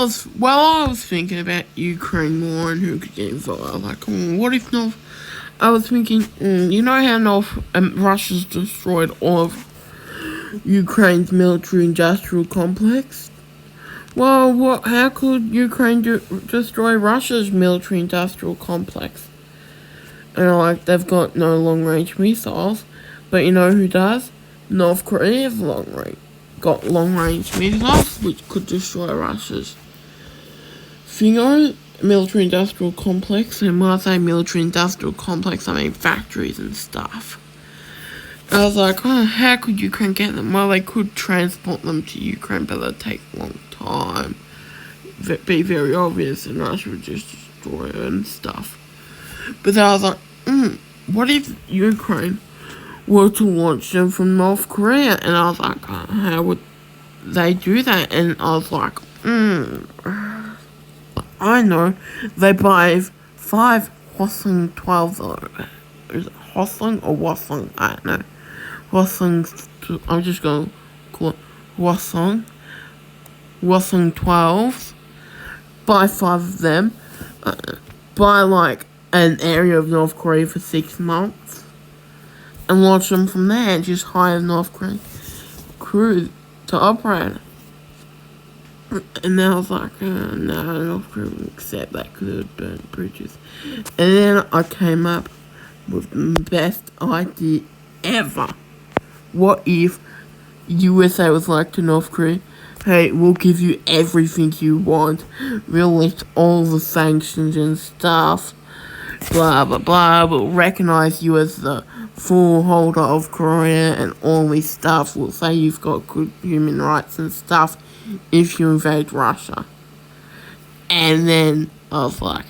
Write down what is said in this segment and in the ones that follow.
I was thinking about Ukraine more and who could get involved. I was like, what if North? I was thinking, you know how Russia's destroyed all of Ukraine's military-industrial complex? Well, how could Ukraine destroy Russia's military-industrial complex? And like, they've got no long-range missiles, but you know who does? North Korea's got long-range missiles, which could destroy Russia's military-industrial complex. And when I say military-industrial complex, I mean factories and stuff. I was like, how could Ukraine get them? Well, they could transport them to Ukraine, but that'd take a long time. It'd be very obvious, and Russia would just destroy it and stuff. But then I was like, what if Ukraine were to launch them from North Korea? And I was like, how would they do that? And I was like, I know. They buy 5 Hosling 12s. Is it Hosling or Wasling? I don't know. Waslings, I'm just going to call it Wasling. Wasling 12s. Buy 5 of them. Buy like an area of North Korea for 6 months. And launch them from there. And just hire North Korean crew to operate. And then I was like, no, North Korea wouldn't accept that because it would burn bridges. And then I came up with the best idea ever. What if USA was like to North Korea, hey, we'll give you everything you want. We'll lift all the sanctions and stuff. Blah, blah, blah. We'll recognize you as the full holder of Korea and all this stuff. We'll say you've got good human rights and stuff if you invade Russia. And then I was like,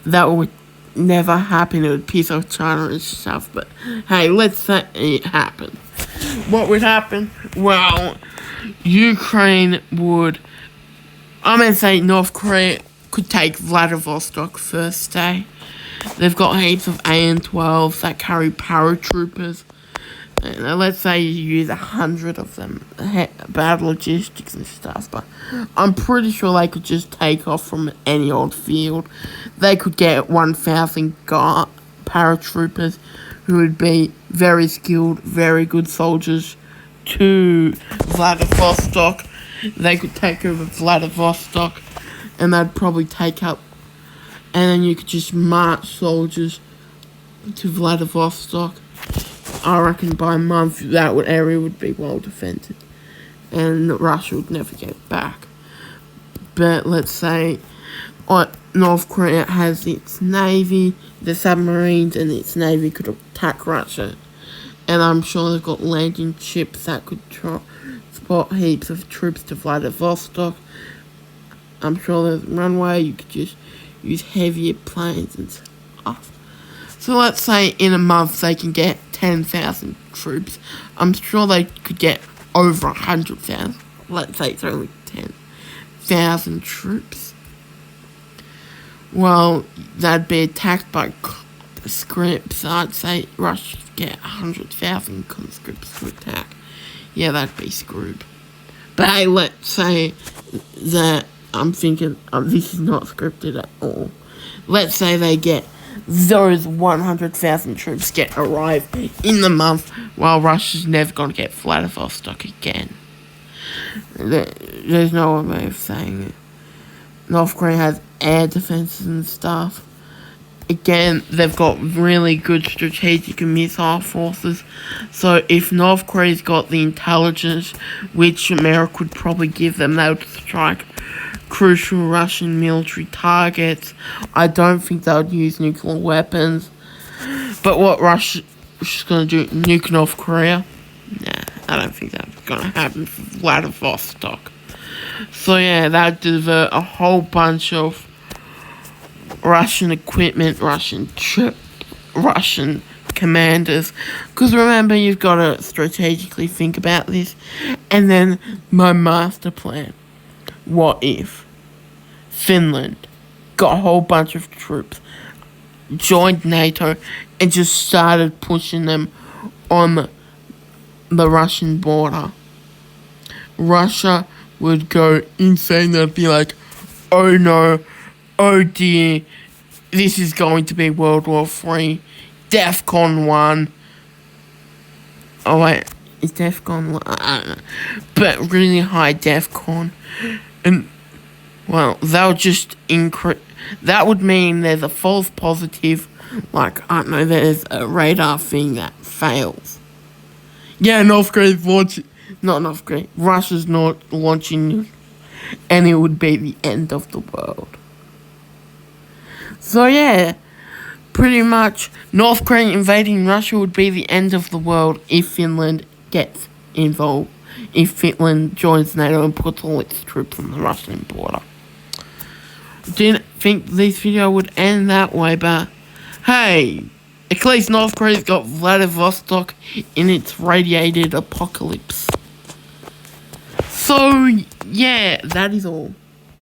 that would never happen. It would piss off China and stuff. But hey, let's say it happened. What would happen? Well, Ukraine would, I'm going to say North Korea could take Vladivostok first day. They've got heaps of AN-12s that carry paratroopers. And let's say you use 100 of them. Bad logistics and stuff, but I'm pretty sure they could just take off from any old field. They could get 1,000 paratroopers who would be very skilled, very good soldiers to Vladivostok. They could take over Vladivostok, and they'd probably take up, and then you could just march soldiers to Vladivostok. I reckon by a month that area would be well defended, and Russia would never get back. But let's say North Korea has its navy, the submarines, and its navy could attack Russia. And I'm sure they've got landing ships that could transport heaps of troops to Vladivostok. I'm sure there's a runway, you could just use heavier planes and stuff. So let's say in a month they can get 10,000 troops. I'm sure they could get over 100,000. Let's say it's only 10,000 troops. Well, that'd be attacked by conscripts. I'd say Russia could get 100,000 conscripts to attack. Yeah, that'd be screwed. But hey, let's say that I'm thinking this is not scripted at all. Let's say they get those 100,000 troops arrive in the month, while Russia's never going to get Vladivostok again. There's no other way of saying it. North Korea has air defenses and stuff. Again, they've got really good strategic and missile forces. So if North Korea's got the intelligence, which America would probably give them, they would strike crucial Russian military targets. I don't think they would use nuclear weapons. But what Russia's going to do, nuke North Korea? Nah, I don't think that's going to happen for Vladivostok. So yeah, that would divert a whole bunch of Russian equipment, Russian commanders. Because remember, you've got to strategically think about this. And then my master plan. What if Finland got a whole bunch of troops, joined NATO, and just started pushing them on the Russian border? Russia would go insane. They'd be like, oh no, oh dear, this is going to be World War III, DEFCON 1. Oh wait, is DEFCON 1? I don't know. But really high DEFCON. And, well, they'll just increase. That would mean there's a false positive, like, I don't know, there's a radar thing that fails. Yeah, North Korea's launching. Not North Korea. Russia's not launching, and it would be the end of the world. So yeah, pretty much North Korea invading Russia would be the end of the world if Finland gets involved. If Finland joins NATO and puts all its troops on the Russian border. Didn't think this video would end that way, but hey, at least North Korea's got Vladivostok in its radiated apocalypse. So, yeah, that is all.